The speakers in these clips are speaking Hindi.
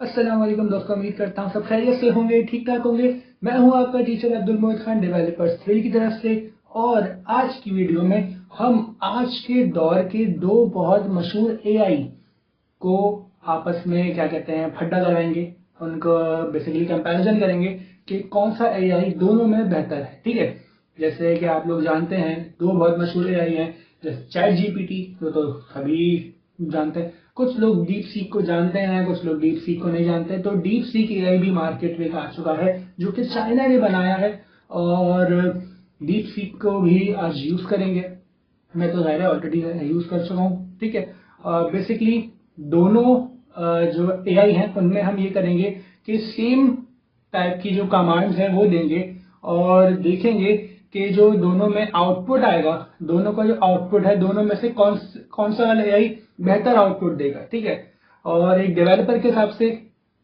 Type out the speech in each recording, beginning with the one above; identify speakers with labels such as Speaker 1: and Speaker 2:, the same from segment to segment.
Speaker 1: अस्सलाम वालेकुम दोस्तों, उम्मीद करता हूँ सब खैरियत से होंगे, ठीक ठाक होंगे। मैं हूँ आपका टीचर अब्दुल मोहित खान डेवलपर्स थ्री की तरफ से। और आज की वीडियो में हम आज के दौर के दो बहुत मशहूर एआई को आपस में क्या कहते हैं फड्डा लगाएंगे, उनको बेसिकली कंपैरिजन करेंगे कि कौन सा एआई दोनों में बेहतर है। ठीक है, जैसे कि आप लोग जानते हैं दो बहुत मशहूर एआई हैं, जैसे चैट जीपीटी जो तो सभी जानते हैं, कुछ लोग डीप सीक को जानते हैं, कुछ लोग डीप सीक को नहीं जानते। तो डीप सीक एआई भी मार्केट में आ चुका है जो कि चाइना ने बनाया है, और डीप सीक को भी आज यूज करेंगे। मैं तो ज़ाहिर है ऑलरेडी यूज कर चुका हूँ। ठीक है, बेसिकली दोनों जो एआई हैं उनमें हम ये करेंगे कि सेम टाइप की जो कमांड्स हैं वो देंगे और देखेंगे कि जो दोनों में आउटपुट आएगा, दोनों का जो आउटपुट है दोनों में से कौन सा वाला एआई बेहतर आउटपुट देगा। ठीक है, और एक डेवलपर के हिसाब से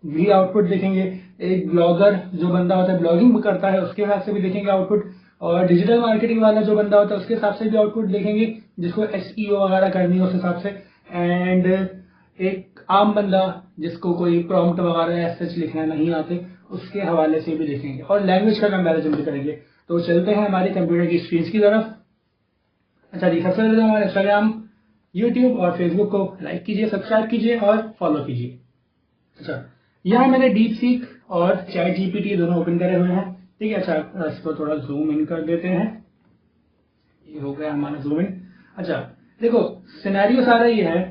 Speaker 1: भी आउटपुट देखेंगे, एक ब्लॉगर जो बंदा होता है ब्लॉगिंग करता है उसके हिसाब से भी देखेंगे आउटपुट, और डिजिटल मार्केटिंग वाला जो बंदा होता है उसके हिसाब से भी आउटपुट देखेंगे जिसको एसईओ वगैरह करनी है उस हिसाब से। एंड एक आम बंदा जिसको कोई प्रॉम्प्ट वगैरह ऐसे लिखना नहीं आते उसके हवाले से भी देखेंगे, और लैंग्वेज का कंपैरिजन भी करेंगे। तो चलते हैं हमारे कंप्यूटर की स्क्रीन की तरफ। अच्छा जी, सबसे पहले हमारे इंस्टाग्राम, यूट्यूब और फेसबुक को लाइक कीजिए, सब्सक्राइब कीजिए और फॉलो कीजिए। अच्छा, यहाँ मैंने डीप सीक और चैट जीपीटी दोनों ओपन करे हुए हैं। ठीक है, अच्छा इसको थोड़ा जूम इन कर देते हैं, ये हो गया हमारा जूम इन। अच्छा देखो, सिनेरियो सारा ये है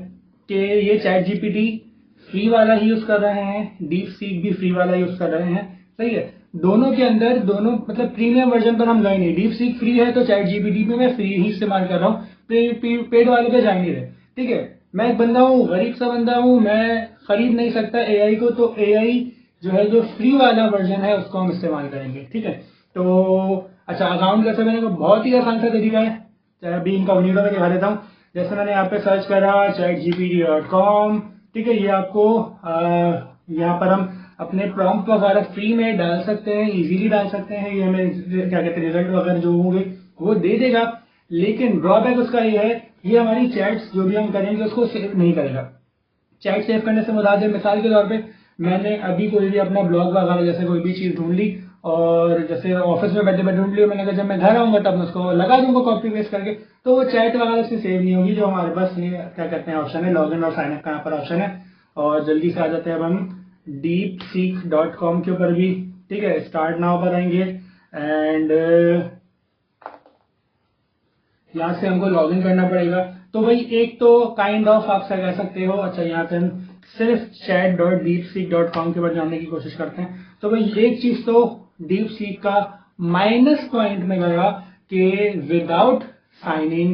Speaker 1: कि ये चैट जीपीटी फ्री वाला ही यूज कर रहे हैं, डीप सीक भी फ्री वाला यूज कर रहे हैं। सही है, दोनों के अंदर दोनों मतलब प्रीमियम वर्जन पर हम गए नहीं। डीप सीक फ्री है तो चैट जीपीटी पे मैं फ्री ही इस्तेमाल कर रहा हूँ, पेड वाले पे जा नहीं रहे। ठीक है, मैं एक बंदा हूँ, गरीब सा बंदा हूँ, मैं खरीद नहीं सकता एआई को, तो एआई जो है जो फ्री वाला वर्जन है उसको हम इस्तेमाल करेंगे। ठीक है, तो अच्छा अकाउंट कैसे बनेगा, बहुत ही आसान सा तरीका है, चाहे अभी इनका वीडियो में दिखा देता हूँ। जैसे मैंने यहाँ पे सर्च करा chatgpt.com। ठीक है, ये आपको यहाँ पर हम अपने प्रॉम्प्ट वगैरह फ्री में डाल सकते हैं, इजीली डाल सकते हैं। ये हमें क्या कहते हैं रिजल्ट वगैरह जो होंगे वो दे देगा, लेकिन ड्रॉबैक उसका ये है, ये हमारी चैट्स जो भी हम करेंगे उसको सेव नहीं करेगा। चैट सेव करने से मुराद है, मिसाल के तौर पे मैंने अभी कोई भी अपना ब्लॉग वगैरह जैसे कोई भी चीज ढूंढ ली, और जैसे ऑफिस में बैठे बैठे ढूंढ ली, मैंने कहा जब मैं घर आऊंगा तब मैं उसको लगा दूंगा कॉपी पेस्ट करके, तो वो चैट वगैरह से सेव नहीं होगी। जो हमारे पास ये क्या कहते हैं ऑप्शन है, लॉग इन और साइन अप का यहाँ पर ऑप्शन है। और जल्दी से आ जाते हैं अब हम deepseek.com के ऊपर भी। ठीक है, स्टार्ट नाउ पर आएंगे एंड यहाँ से हमको लॉग इन करना पड़ेगा। तो भाई एक तो काइंड ऑफ आप कह सकते हो। अच्छा, यहाँ पे हम सिर्फ chat.deepseek.com के ऊपर जानने की कोशिश करते हैं। तो भाई एक चीज तो डीप सीक का माइनस पॉइंट में गया कि without sign in,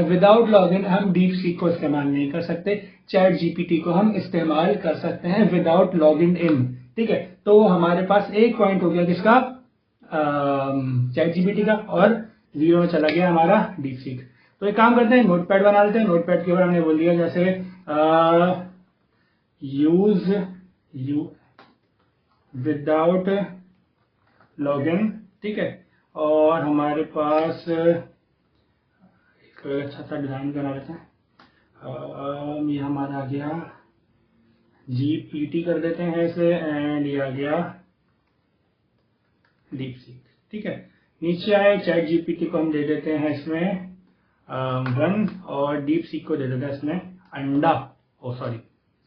Speaker 1: without log in हम डीप सीक को इस्तेमाल नहीं कर सकते। चैट जीपीटी को हम इस्तेमाल कर सकते हैं विदाउट लॉग इन। ठीक है, तो हमारे पास एक पॉइंट हो गया किसका, चैट जीपीटी का, और जीरो में चला गया हमारा डीप सीक। तो एक काम करते हैं, नोटपैड बना लेते हैं। नोटपैड के ऊपर हमने बोल दिया जैसे यूज यू विदाउट लॉगिन। ठीक है, और हमारे पास एक अच्छा सा डिजाइन बना लेते हैं। ये हमारा आ गया जीपीटी कर देते हैं इसे, एंड ये आ गया डीप सीक। ठीक है, नीचे आए चैट जीपीटी को हम दे देते हैं इसमें 1, और डीप सीक को दे देते हैं इसमें अंडा, ओ सॉरी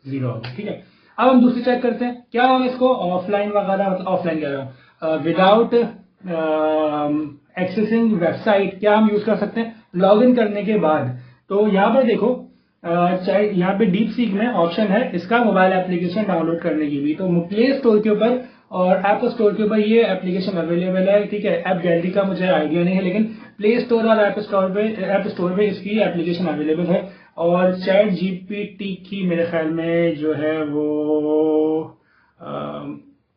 Speaker 1: 0। ठीक है, अब हम दूसरी चेक करते हैं क्या हम इसको ऑफलाइन वगैरह, ऑफलाइन कह रहा हूँ विदाउट एक्सेसिंग वेबसाइट, क्या हम यूज कर सकते हैं लॉग इन करने के बाद। तो यहाँ पर देखो, चाहे यहाँ पे डीप सीक में ऑप्शन है इसका मोबाइल एप्लीकेशन डाउनलोड करने की भी, तो प्ले स्टोर के ऊपर और ऐप स्टोर के ऊपर ये एप्लीकेशन अवेलेबल है। ठीक है, ऐप गैलरी का मुझे आइडिया नहीं है, लेकिन प्ले स्टोर और ऐप स्टोर पे इसकी एप्लीकेशन अवेलेबल है। और चैट जीपीटी की मेरे ख्याल में जो है वो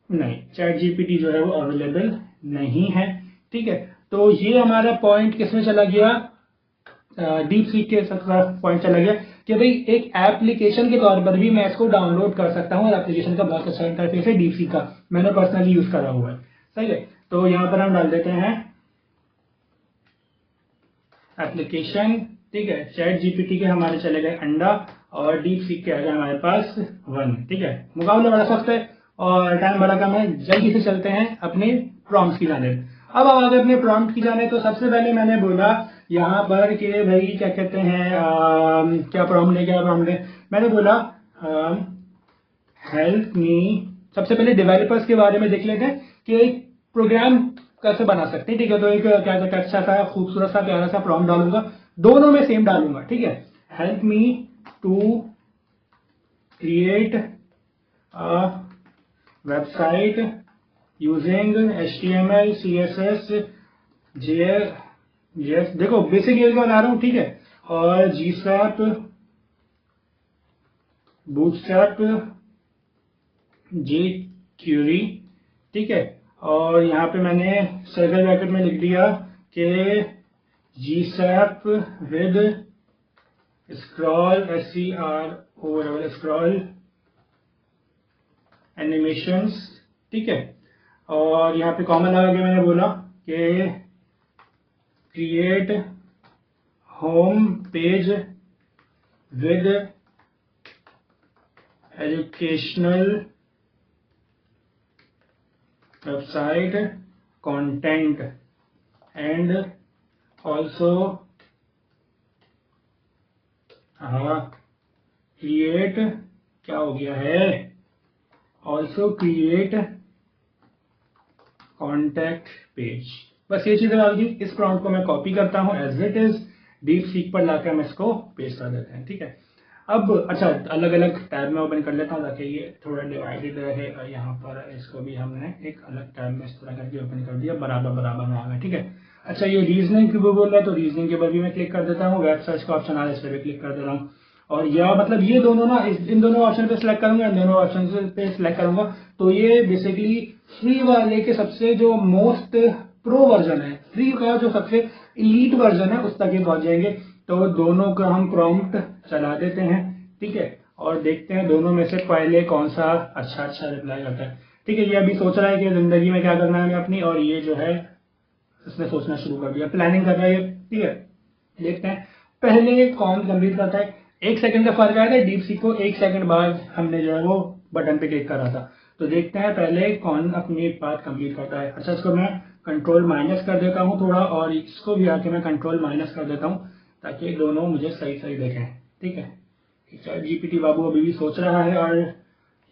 Speaker 1: नहीं, चैट जीपीटी जो है वो अवेलेबल नहीं है। ठीक है, तो ये हमारा पॉइंट किसमें चला गया, डीप सीक के साथ पॉइंट चला गया कि भाई एक एप्लीकेशन के तौर पर भी मैं इसको डाउनलोड कर सकता हूँ, और एप्लीकेशन का बहुत अच्छा इंटरफेस है डीप सीक का, मैंने पर्सनली यूज करा हुआ है। सही है, तो यहाँ पर हम डाल देते हैं एप्लीकेशन ठीक है, चैट जीपीटी के हमारे चले गए अंडा और डीप सीक के आ गए हमारे पास 1। ठीक है, मुकाबला बड़ा सख्त है और टाइम बड़ा कम है। जल्दी से चलते हैं अपने प्रॉम्प्ट्स की जानिब। अब हम आगे अपने प्रॉम्प्ट की जाने तो सबसे पहले मैंने बोला यहाँ पर कि भाई क्या कहते हैं, क्या प्रॉम्प्ट है, क्या प्रॉम्प्ट है। मैंने बोला हेल्प मी। सबसे पहले डेवलपर्स के बारे में देख लेते हैं कि एक प्रोग्राम कैसे बना सकते हैं। ठीक है, तो एक क्या कहते हैं अच्छा सा खूबसूरत सा प्यारा सा प्रॉम्प्ट डालूंगा, दोनों में सेम डालूंगा। ठीक है, help me to create a website using HTML CSS JS। देखो बेसिक ये बना रहा हूं, ठीक है, और GSAP बूटस्ट्रैप jQuery। ठीक है, और यहाँ पे मैंने सर्कल ब्रैकेट में लिख दिया कि GSAP with scroll scroll animations. ठीक है, और यहाँ पे कॉमन लगा के मैंने बोला कि create home page with educational website content and also create, क्या हो गया है, ऑल्सो क्रिएट कॉन्टैक्ट पेज। बस ये चीजें डाल दी। इस प्रॉम्प्ट को मैं कॉपी करता हूं as it is, deep seek पर लाकर हम इसको पेस्ट कर देते हैं। ठीक है, अब अच्छा अलग अलग टैब में ओपन कर लेता हूं ताकि ये थोड़ा डिवाइडेड रहे। और यहाँ पर इसको भी हमने एक अलग टैब में इस तरह करके ओपन कर दिया, बराबर बराबर में आ गया। ठीक है, अच्छा ये रीजनिंग की वो बोल रहा है तो रीजनिंग के ऊपर भी मैं क्लिक कर देता हूँ। वेब सर्च का ऑप्शन आ रहा है, इस पर भी क्लिक कर देता हूँ। और यह मतलब ये दोनों ना इन दोनों ऑप्शन पे सिलेक्ट करूंगा, इन दोनों ऑप्शन पे सिलेक्ट करूंगा तो ये बेसिकली फ्री वाले के सबसे जो मोस्ट प्रो वर्जन है, फ्री का जो सबसे इलीट वर्जन है उस तक ये पहुंच जाएंगे। तो दोनों का हम प्रॉम्प्ट चला देते हैं। ठीक है, और देखते हैं दोनों में से पहले कौन सा अच्छा रिप्लाई करता है। ठीक है, ये अभी सोच रहा है कि जिंदगी में क्या करना है अपनी, और ये जो है इसने सोचना शुरू कर दिया, प्लानिंग कर रहा है ये। ठीक है, देखते हैं पहले कौन कंप्लीट करता है। 1 सेकंड का फर्क आया था, डीप सीक को 1 सेकंड बाद हमने जो है वो बटन पे क्लिक करा था। तो देखते हैं पहले कौन अपनी बात कंप्लीट करता है। अच्छा, इसको मैं कंट्रोल माइनस कर देता हूँ थोड़ा, और इसको भी आके मैं कंट्रोल माइनस कर देता हूँ ताकि दोनों मुझे सही सही देखें। ठीक है, चैट जीपीटी बाबू अभी भी सोच रहा है और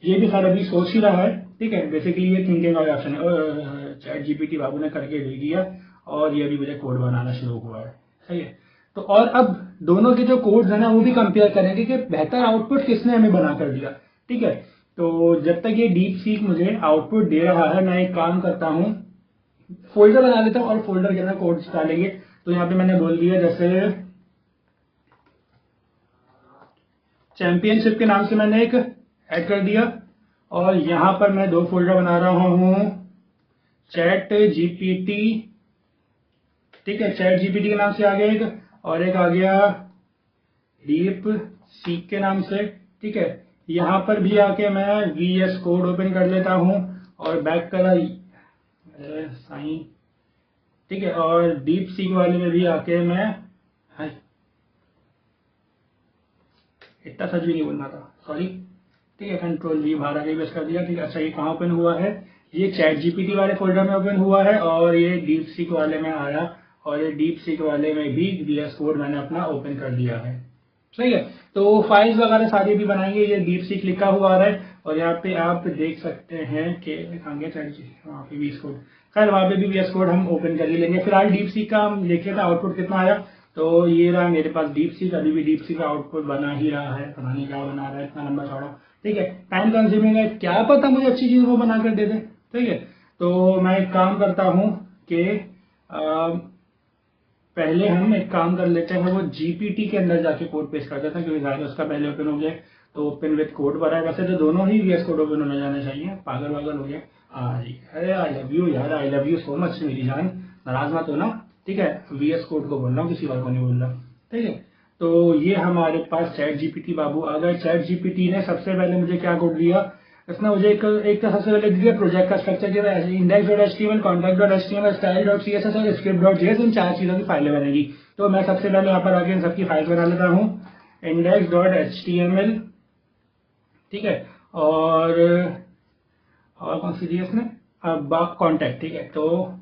Speaker 1: ये भी खैर अभी सोच ही रहा है। ठीक है, बेसिकली ये थिंकिंग वाला ऑप्शन है। चैट जीपीटी बाबू ने करके दे दिया और ये अभी मुझे कोड बनाना शुरू हुआ है। सही है, तो और अब दोनों के जो कोड्स है ना वो भी कंपेयर करेंगे कि बेहतर आउटपुट किसने हमें बना कर दिया। ठीक है, तो जब तक ये डीप सीक मुझे आउटपुट दे रहा है मैं एक काम करता हूँ, फोल्डर बना लेता हूँ और फोल्डर के अंदर कोड्स डालेंगे। तो यहाँ पे मैंने बोल दिया जैसे चैंपियनशिप के नाम से मैंने एक ऐड कर दिया, और यहां पर मैं 2 फोल्डर बना रहा हूं, चैट जीपीटी। ठीक है, चैट जीपीटी के नाम से आ गया एक, और एक आ गया डीप सीक के नाम से। ठीक है, यहां पर भी आके मैं VS कोड ओपन कर लेता हूं और बैक कलर साइन। ठीक है, और डीप सीक वाले में भी आके मैं इतना सच भी नहीं बोलना था, सॉरी। ठीक है, कंट्रोल V बाहर आगे बस कर दिया। ठीक है, अच्छा ये कहाँ ओपन हुआ है, ये चैट जीपीटी वाले फोल्डर में ओपन हुआ है और ये डीप सीक वाले में आया, और ये डीप सीक वाले में भी VS कोड मैंने अपना ओपन कर दिया है। सही है, तो फाइल्स वगैरह सारी भी बनाएंगे। ये डीप सीक लिखा हुआ आ रहा है और यहाँ पे आप देख सकते हैं कि वहाँ पे VS कोड, खैर वहाँ पे भी VS कोड हम ओपन कर ही लेंगे। फिलहाल डीप सीक का हम देखे था आउटपुट कितना आया, तो ये रहा मेरे पास डीप सीक। अभी भी डीप सीक का आउटपुट बना ही रहा है, पता नहीं क्या बना रहा है, इतना लंबा चौड़ा। ठीक है, टाइम कंज्यूमिंग है, क्या पता मुझे अच्छी चीज वो बना कर दे दे। ठीक है, तो मैं एक काम करता हूँ कि पहले हम एक काम कर लेते हैं, वो जीपीटी के अंदर जाके कोड पेस्ट कर देते हैं क्योंकि जाहिर उसका पहले ओपन हो गया तो ओपन विद कोड भरा है। वैसे तो दोनों ही VS कोड ओपन होने जाने चाहिए, पागल वागल हो गया। हाँ जी, अरे आई लव यू यार, I love you so much मेरी जान, नाराज मत हो ना। ठीक है, VS कोड को बोल रहा हूँ, किसी और को नहीं बोल रहा। ठीक है, तो ये हमारे पास चैट जीपीटी बाबू आ गए। चैट जीपीटी ने सबसे पहले मुझे क्या कोड दिया, इसने मुझे एक तो सबसे पहले दिया प्रोजेक्ट का स्ट्रक्चर दिया है, index.html, contact.html, style.css और script.js, इन 4 चीजों की फाइलें बनेगी। तो मैं सबसे पहले यहाँ पर आके इन सबकी फाइल बना लेता हूँ। index.html, ठीक है, और कौन सी दी है इसने, अब कॉन्टैक्ट, ठीक है, तो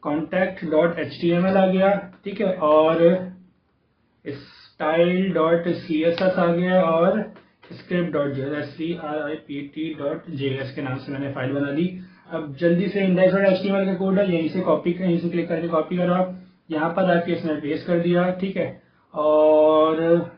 Speaker 1: contact.html आ गया, ठीक है, और style.css आ गया और script.js के नाम से मैंने फाइल बना दी। अब जल्दी से index.html का कोड है, यहीं से क्लिक करके कॉपी करा, यहाँ पर आके इसने पेस्ट कर दिया, ठीक है, और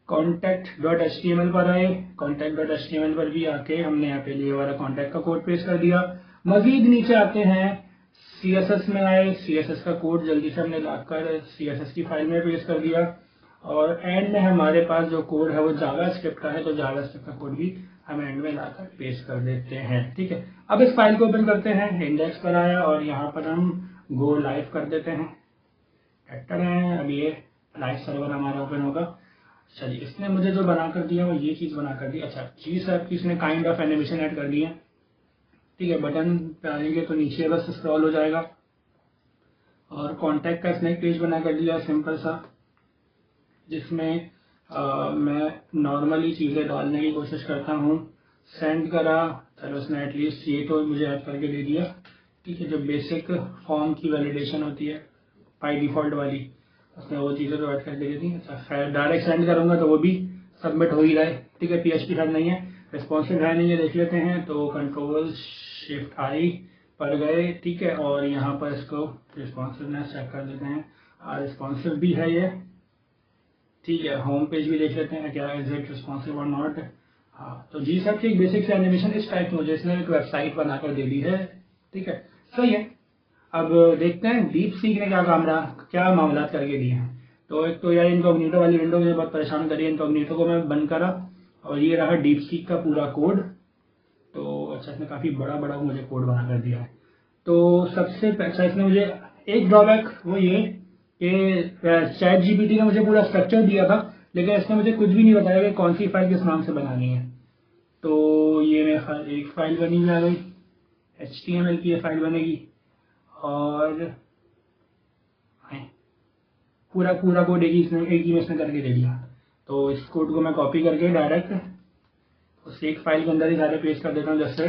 Speaker 1: contact.html पर आए, contact.html पर भी आके हमने यहाँ पे लिए वाला कॉन्टैक्ट का कोड पेस्ट कर दिया। मजीद नीचे आते हैं, CSS में आए, CSS का कोड जल्दी से हमने लाकर CSS की फाइल में पेस्ट कर दिया, और एंड में हमारे पास जो कोड है वो जावास्क्रिप्ट का है, तो जावास्क्रिप्ट का कोड भी हम एंड में लाकर पेस्ट कर देते हैं, ठीक है। अब इस फाइल को ओपन करते हैं, इंडेक्स पर आया और यहाँ पर हम गो लाइव कर देते हैं। अब ये लाइव सर्वर हमारा ओपन होगा। चलिए, इसने मुझे जो बना कर दिया वो ये चीज बना कर दी। अच्छा, चीज है कि इसने काइंड ऑफ एनिमेशन ऐड कर दी है, ठीक है। बटन पे आएंगे तो नीचे बस स्क्रॉल हो जाएगा, और कॉन्टैक्ट का इसने एक पेज बना कर दिया सिंपल सा, जिसमें मैं नॉर्मली चीज़ें डालने की कोशिश करता हूँ। सेंड करा, चलो उसने एटलीस्ट ये तो मुझे ऐड करके दे दिया, ठीक है। जो बेसिक फॉर्म की वैलिडेशन होती है बाई डिफ़ॉल्ट वाली, उसने वो चीज़ें तो ऐड करके दे दी। अच्छा, खैर डायरेक्ट सेंड करूँगा तो वो भी सबमिट हो ही रहा है, ठीक है। PHP हेड नहीं है, रिस्पॉन्सिव है नहीं है, देख लेते हैं। तो Ctrl+Shift+I पर गए, ठीक है, और यहाँ पर इसको रिस्पॉन्सिवनेस चेक कर देते हैं। रिस्पॉन्सिव भी है ये, ठीक है। होम पेज भी देख लेते हैं, क्या इज इट रिस्पॉन्सिव और नॉट। हाँ, तो जी सब की एक बेसिक से एनिमेशन इस टाइप की मुझे इसने एक वेबसाइट बनाकर दे दी है, ठीक है, सही है। अब देखते हैं डीप सीक ने क्या मामला करके दिए हैं। तो एक तो यार इनकॉग्निटो वाली विंडो मुझे बहुत परेशान करी है, इनकॉग्निटो को मैं बंद करा और ये रहा डीप सीक का पूरा कोड। तो अच्छा, इसने काफ़ी बड़ा बड़ा मुझे कोड बना कर दिया है। तो सबसे अच्छा इसने मुझे एक ड्रॉबैक वो ये कि ChatGPT ने मुझे पूरा स्ट्रक्चर दिया था, लेकिन इसने मुझे कुछ भी नहीं बताया कि कौन सी फाइल किस नाम से बनानी है। तो ये मेरे एक फाइल बनी हुई आ गई, HTML की ये फाइल बनेगी, और पूरा पूरा कोड एक ही में इसने करके दे दिया। तो इस कोड को मैं कॉपी करके डायरेक्ट उस एक फाइल के अंदर ही सारे पेस्ट कर देता हूँ। जैसे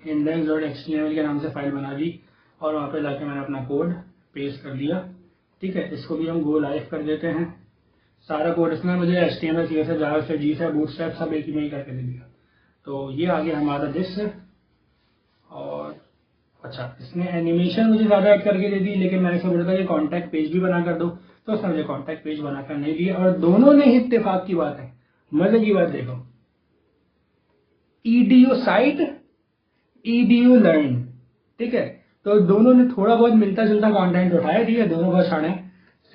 Speaker 1: index.html के नाम से फाइल बना दी और वहाँ पे जाके मैंने अपना कोड पेस्ट कर दिया, ठीक है। इसको भी हम गो लाइव कर देते हैं। सारा कोड इसमें मुझे HTML, CSS, JavaScript, GSA, bootstrap सब एक ही में ही करके दे दिया। तो ये आ गया हमारा दिस। और अच्छा, इसने एनिमेशन मुझे ज़्यादा ऐड करके दे दी, लेकिन मैंने इसे बोला था कि कॉन्टैक्ट पेज भी बना कर दो, तो उसने मुझे कॉन्टैक्ट पेज बनाकर नहीं दिया। और दोनों ने ही इत्तेफाक की बात है, मजे की बात देखो, EDU साइट, EDU लर्न, ठीक है। तो दोनों ने थोड़ा बहुत मिलता जुलता कंटेंट उठाया, ठीक है, दोनों बहुत शाणे,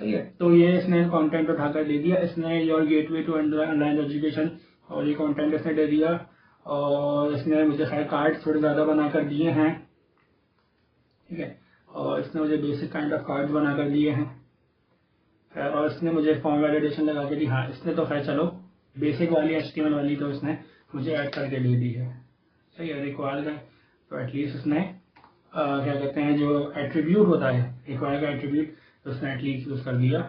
Speaker 1: सही है। तो ये इसने कंटेंट उठाकर दे दिया, इसने your gateway to online education, और ये कंटेंट इसने दे दिया। और इसने मुझे खैर कार्ड थोड़े ज़्यादा बना कर दिए हैं, ठीक है, और इसने मुझे बेसिक काइंड ऑफ कार्ड्स बना कर दिए हैं। और इसने मुझे फॉर्म वैलिडेशन लगा के दी। हाँ, इसने तो खैर चलो बेसिक वाली HTML वाली तो इसने मुझे ऐड करके दे दी है, सही है। रिक्वायर्ड है तो एटलीस्ट उसने क्या कहते हैं, जो एट्रीब्यूट होता है रिक्वायर का एट्रीब्यूट, तो उसने एटलीस्ट यूज कर दिया,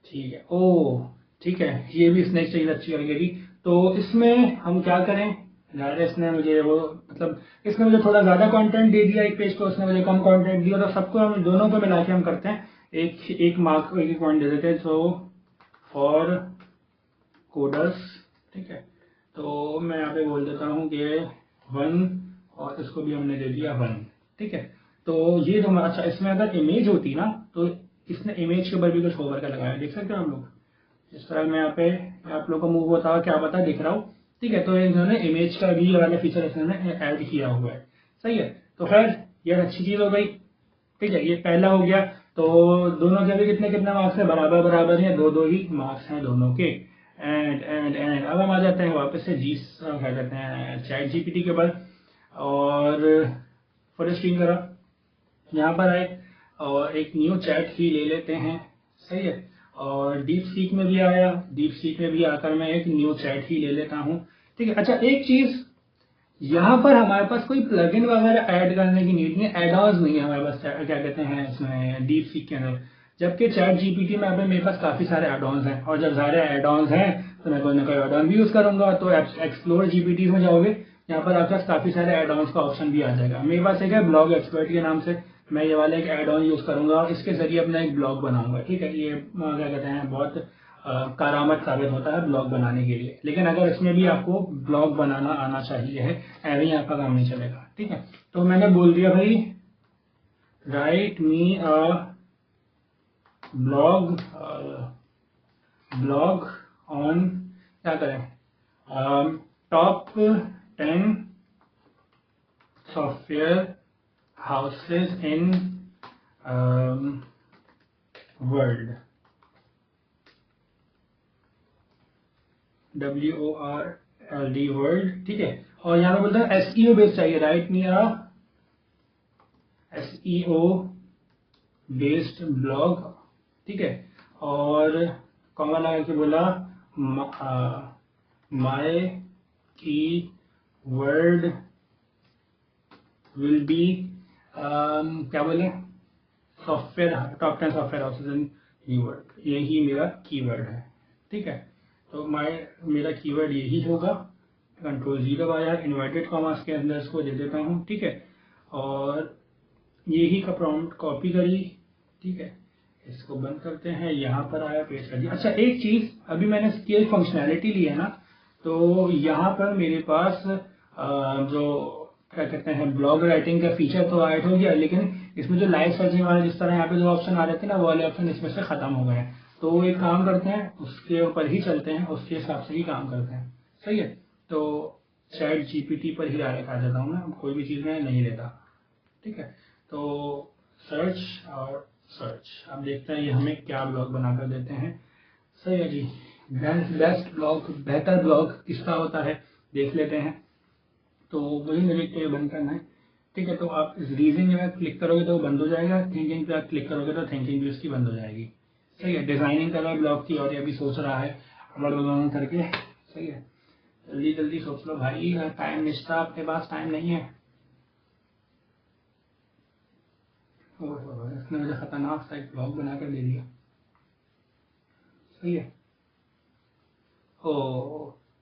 Speaker 1: ठीक है। ओ ठीक है, ये भी इसने एक चीज अच्छी करके दी। तो इसमें हम क्या करें, ज़्यादा इसने मुझे वो मतलब इसने मुझे थोड़ा ज़्यादा कंटेंट दे दिया एक पेज को, उसने मुझे कम कंटेंट दिया, तो सबको हम दोनों को मिला के हम करते हैं एक मार्क, एक पॉइंट दे देते हैं। सो फॉर कोडर्स, ठीक है, तो मैं यहाँ पे बोल देता हूँ कि 1, और इसको भी हमने दे दिया 1, ठीक है। तो ये तो अच्छा, इसमें अगर इमेज होती ना तो इसने इमेज के ऊपर भी कुछ होवर का लगाया, देख सकते हो हम लोग। इस तरह मैं यहाँ पे आप लोग को मूव होता क्या पता दिख रहा हूँ, ठीक है। तो इन्होंने इमेज का भी वाला फीचर इसने ऐड किया हुआ है, सही है। तो खैर ये अच्छी चीज़ हो गई, ठीक है, ये पहला हो गया। तो दोनों के भी कितने कितने मार्क्स है, बराबर बराबर है, 2-2 ही मार्क्स हैं दोनों के। एंड अब हम आ जाते हैं वापस से क्या कहते हैं ChatGPT के ऊपर, और फुल स्क्रीन करा, यहाँ पर आए और एक न्यू चैट ही ले लेते हैं, सही है। और डीप सीक में भी आया। डीप सीक में भी आकर मैं एक न्यू चैट ही ले लेता हूँ, ठीक है। अच्छा, एक चीज़, यहाँ पर हमारे पास कोई प्लगइन वगैरह ऐड करने की नीड नहीं है, एड ऑन्स नहीं है हमारे पास, क्या कहते हैं इसमें डीप सीक के अंदर। जबकि चैट जीपीटी में अभी मेरे पास काफ़ी सारे एड ऑन्स हैं, और जब सारे एड ऑन्स हैं तो मैं कोई ना कोई एड ऑन भी यूज़ करूँगा। तो एक्सप्लोर जीपीटी में जाओगे, यहाँ पर आपके पास काफ़ी सारे एड ऑन्स का ऑप्शन भी आ जाएगा। मेरे पास एक है ब्लॉग एक्सपर्ट के नाम से, मैं ये वाला एक एड ऑन यूज़ करूँगा, इसके जरिए अपना एक ब्लॉग बनाऊंगा, ठीक है। ये क्या कहते हैं, बहुत कारामद साबित होता है ब्लॉग बनाने के लिए। लेकिन अगर इसमें भी आपको ब्लॉग बनाना आना चाहिए है, ऐसे ही आपका काम नहीं चलेगा, ठीक है। तो मैंने बोल दिया भाई, right me a blog, blog on, क्या करें, top 10 software houses in world, WORLD world, ठीक है। और यहाँ पे बोलते हैं SEO बेस्ड चाहिए, राइट मी अ SEO बेस्ड ब्लॉग, ठीक है। और कॉमा लगा के बोला माय की वर्ड विल बी, क्या बोले, software, top 10 software houses in keyword, यही मेरा कीवर्ड है, ठीक है। तो मेरा कीवर्ड यही होगा। कंट्रोल-G दबाया, इन्वर्टेड कॉमास के अंदर इसको दे देता हूँ, ठीक है। और यही का प्रॉम्प्ट कॉपी करी, ठीक है। इसको बंद करते हैं, यहाँ पर आया, पेस्ट कर दिया। अच्छा, एक चीज़, अभी मैंने स्केल फंक्शनैलिटी ली है ना, तो यहाँ पर मेरे पास जो क्या कहते हैं ब्लॉग राइटिंग का फीचर तो ऐड हो गया, लेकिन इसमें जो लाइव सर्चिंग वाले जिस तरह यहाँ पे जो ऑप्शन आ रहे थे ना, वो वाले ऑप्शन इसमें से खत्म हो गए हैं। तो एक काम करते हैं, उसके ऊपर ही चलते हैं, उसके हिसाब से ही काम करते हैं, सही है। तो चैट जीपीटी पर ही डायरेक्ट आ जाता हूँ मैं, कोई भी चीज़ मैं नहीं लेता, ठीक है। तो सर्च और सर्च, अब देखते हैं ये हमें क्या ब्लॉग बनाकर देते हैं। सही है जी, बेस्ट ब्लॉग, बेहतर ब्लॉग किसका होता है देख लेते हैं। तो वही मेरे को बंद करना है, ठीक है। तो आप इस रीजनिंग में क्लिक करोगे तो वो बंद हो जाएगा, थिंकिंग पे आप क्लिक करोगे तो थिंकिंग भी उसकी बंद हो जाएगी, सही है। डिजाइनिंग कर रहा है ब्लॉग की, और ये भी सोच रहा है बड़ा करके, सही है। जल्दी जल्दी सोच लो भाई, टाइम निष्ठा, आपके पास टाइम नहीं है। इसने मुझे खतरनाक सा एक ब्लॉग बनाकर दे दिया, सही है। ओ,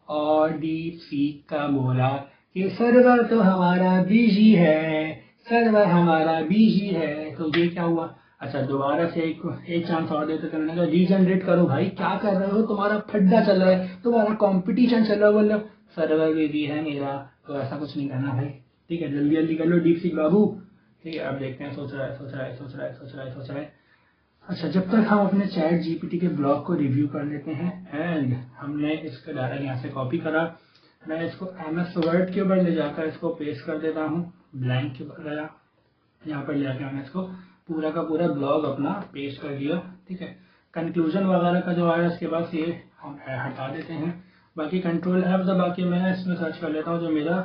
Speaker 1: और डीप सीक का बोला कि सर्वर तो हमारा बिजी है, सर्वर हमारा बिजी है। तो ये क्या हुआ? अच्छा, दोबारा से एक चांस और देते, करने का रीजनरेट करो भाई, क्या कर रहे हो, तुम्हारा फड्डा चल रहा है, तुम्हारा कंपटीशन चल रहा है, बोलो सर्वर बिजी है मेरा। तो ऐसा कुछ नहीं करना भाई, ठीक है, जल्दी जल्दी कर लो डीप सीक बाबू, ठीक है। अब देखते हैं, सोच रहा है, सोच रहा है, सोच रहा है, सोच रहा है, सोच रहा है। अच्छा, जब तक हम अपने चैट जीपीटी के ब्लॉग को रिव्यू कर लेते हैं, एंड हमने इसका डायरेक्ट यहाँ से कॉपी करा, मैं इसको MS वर्ड के ऊपर ले जाकर इसको पेस्ट कर देता हूँ, ब्लैंक के ऊपर गया, यहाँ पर ले जाकर मैंने इसको पूरा का पूरा ब्लॉग अपना पेस्ट कर दिया, ठीक है। कंक्लूजन वगैरह का जो आया उसके बाद ये हम हटा देते हैं। बाकी कंट्रोल F दबा के मैं इसमें सर्च कर लेता हूँ जो मेरा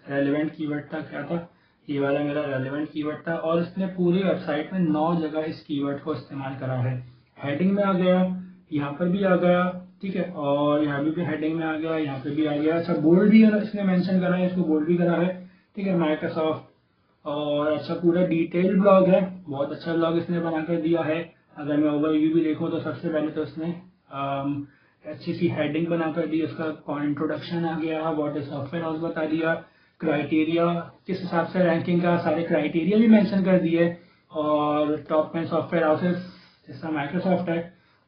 Speaker 1: रेलिवेंट कीवर्ड था, क्या था, ये वाला मेरा रेलिवेंट कीवर्ड था। और इसने पूरी वेबसाइट में 9 जगह इस कीवर्ड को इस्तेमाल करा है। हेडिंग में आ गया, यहाँ पर भी आ गया, ठीक है, और यहाँ भी हेडिंग में आ गया, यहाँ पे भी आ गया। अच्छा, बोल्ड भी इसने मेंशन करा है, इसको बोल्ड भी करा है, ठीक है, माइक्रोसॉफ्ट। और अच्छा, पूरा डिटेल ब्लॉग है, बहुत अच्छा ब्लॉग इसने बनाकर दिया है। अगर मैं ओवरव्यू भी देखूँ तो सबसे पहले तो इसने अच्छी सी हेडिंग बनाकर दी, उसका इंट्रोडक्शन आ गया, व्हाट इज सॉफ्टवेयर हाउस बता दिया, क्राइटेरिया किस हिसाब से रैंकिंग का सारे क्राइटेरिया भी मेंशन कर दिए, और टॉप 10 सॉफ्टवेयर हाउसेस जैसा माइक्रोसॉफ्ट है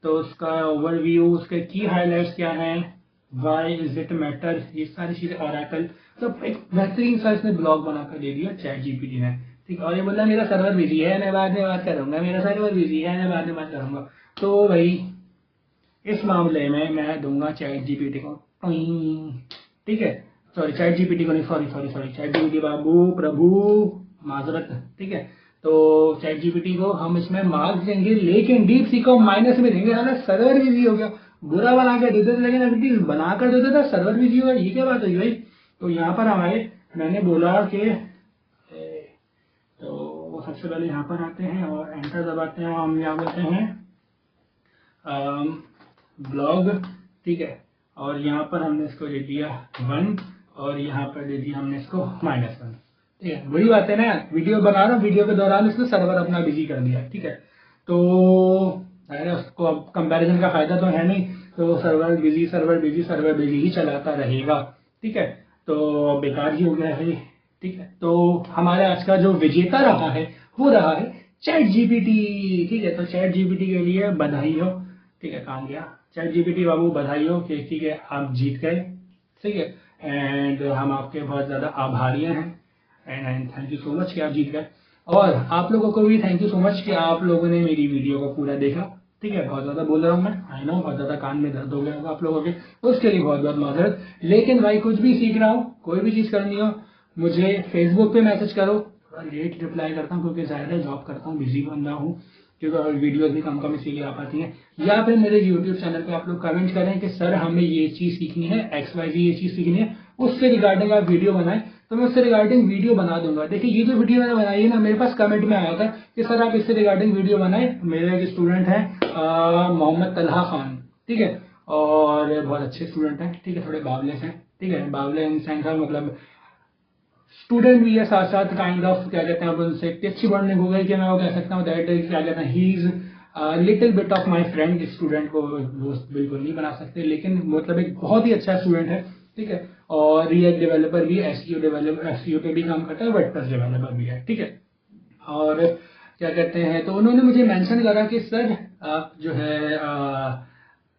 Speaker 1: तो उसका ओवरव्यू, उसके की हाईलाइट्स क्या हैं, वाई इज इट मैटर, ये सारी चीजें, ऑरेकल, सब एक बेहतरीन सा इसने ब्लॉग बनाकर दे दिया चैट जीपीटी ने, ठीक। और ये बोला मेरा सर्वर बिजी है, मैं बाद में बात करूंगा, मेरा सर्वर बिजी है, मैं बाद में बात करूंगा। तो भाई इस मामले में मैं दूंगा चैट जीपीटी को, ठीक है, सॉरी चैट जीपीटी को नहीं, sorry sorry sorry, ChatGPT बाबू प्रभु माजरत, ठीक है। तो चैट जीपीटी को हम इसमें मार्क्स देंगे, लेकिन डीप सी को माइनस में देंगे, है ना, सर्वर बिजी हो गया, बुरा बना के देते थे, लेकिन अभी बनाकर देते थे, सर्वर बिजी हुआ, ये क्या बात हुई भाई। तो यहाँ पर हमारे, मैंने बोला कि तो सबसे पहले यहाँ पर आते हैं और एंटर दबाते हैं, हम यहाँ बोलते हैं ब्लॉग, ठीक है, और यहाँ पर हमने इसको दे दिया 1 और यहाँ पर दे दिया हमने इसको -1, ठीक है। वही बात है ना, वीडियो बना रहा हूँ, वीडियो के दौरान इसने सर्वर अपना बिजी कर दिया, ठीक है। तो उसको अब कंपैरिजन का फायदा तो है नहीं, तो सर्वर बिजी ही चलाता रहेगा, ठीक है। तो बेकार ही हो गया है, ठीक है। तो हमारे आज का जो विजेता रहा है वो रहा है चैट जीपीटी, ठीक है। तो चैट जीपीटी के लिए बधाई हो, ठीक है। कहाँ गया चैट जीपीटी बाबू, बधाई हो कि ठीक है आप जीत गए, ठीक है। एंड हम आपके बहुत ज़्यादा आभारी हैं and thank you so much कि आप जीत गए। और आप लोगों को भी थैंक यू सो मच कि आप लोगों ने मेरी वीडियो को पूरा देखा, ठीक है। बहुत ज़्यादा बोल रहा हूँ मैं, आई नो, बहुत ज़्यादा कान में दर्द हो गया होगा आप लोगों के, तो उसके लिए बहुत बहुत माजरत। लेकिन भाई कुछ भी सीख रहा हूँ, कोई भी चीज़ करनी हो, मुझे फेसबुक पे मैसेज करो, थोड़ा लेट रिप्लाई करता हूँ क्योंकि ज़्यादा जॉब करता हूँ, बिजी बंदा हूँ, क्योंकि वीडियोस भी कम कम इसीलिए आ पाती हैं। या फिर मेरे यूट्यूब चैनल पे आप लोग कमेंट करें कि सर हमें ये चीज़ सीखनी है, XYZ ये चीज़ सीखनी है, उससे रिगार्डिंग आप वीडियो बनाएं, तो मैं उससे रिगार्डिंग वीडियो बना दूंगा। देखिए ये जो वीडियो मैंने बनाई है ना, मेरे पास कमेंट में आया था कि सर आप इससे रिगार्डिंग वीडियो बनाएं। मेरे एक स्टूडेंट हैं मोहम्मद तलहा खान, ठीक है, और बहुत अच्छे स्टूडेंट हैं, ठीक है, थोड़े बावले हैं, ठीक है। बावले इन सेंस मतलब स्टूडेंट भी है, साथ साथ काइंड ऑफ क्या कहते हैं, उनसे इतनी अच्छी बॉन्डिंग हो गई कि मैं वो कह सकता हूँ दैट क्या कहते हैं, he is little bit of my friend. Student को दोस्त बिल्कुल नहीं बना सकते, लेकिन मतलब एक बहुत ही अच्छा स्टूडेंट है, ठीक है। और रिएक्ट डेवलपर भी, एसईओ पे भी काम करता है, वर्डप्रेस डेवलपर भी है, ठीक है। और क्या कहते हैं, तो उन्होंने मुझे मेंशन करा कि सर आप जो है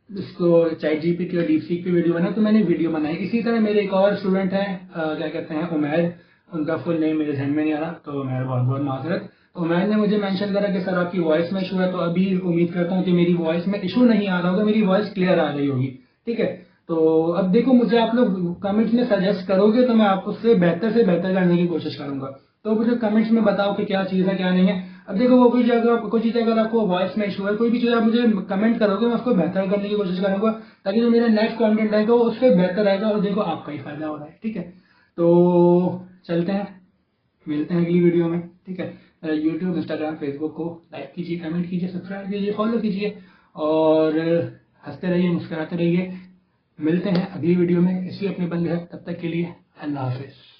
Speaker 1: इसको चैट जीपीटी और डीपसीक पे वीडियो बना, तो मैंने वीडियो बनाई। इसी तरह मेरे एक और स्टूडेंट हैं क्या कहते हैं उमैर, उनका फुल नेम मेरे ध्यान में नहीं आ रहा, तो उमैर बहुत बहुत माजरत। तो उमैर ने मुझे मेंशन करा कि सर आपकी वॉइस में इशू है, तो अभी उम्मीद करता हूँ कि मेरी वॉइस में इशू नहीं आ रहा होगा, मेरी वॉइस क्लियर आ रही होगी, ठीक है। तो अब देखो, मुझे आप लोग कमेंट्स में सजेस्ट करोगे तो मैं आपको उससे बेहतर से बेहतर करने की कोशिश करूंगा। तो मुझे कमेंट्स में बताओ कि क्या चीज़ है क्या नहीं है। अब देखो वो कोई चीज़ अगर आपको वॉइस में इशू है, कोई भी चीज़ आप मुझे कमेंट करोगे, मैं उसको बेहतर करने की कोशिश करूंगा, ताकि जो मेरा नेक्स्ट कंटेंट आएगा वो उस पर बेहतर आएगा, और देखो आपका ही फायदा हो रहा है, ठीक है। तो चलते हैं, मिलते हैं अगली वीडियो में, ठीक है। यूट्यूब, इंस्टाग्राम, फेसबुक को लाइक कीजिए, कमेंट कीजिए, सब्सक्राइब कीजिए, फॉलो कीजिए, और हंसते रहिए, मुस्कुराते रहिए। मिलते हैं अगली वीडियो में इसी अपने बंद है, तब तक के लिए अल्लाह हाफिज।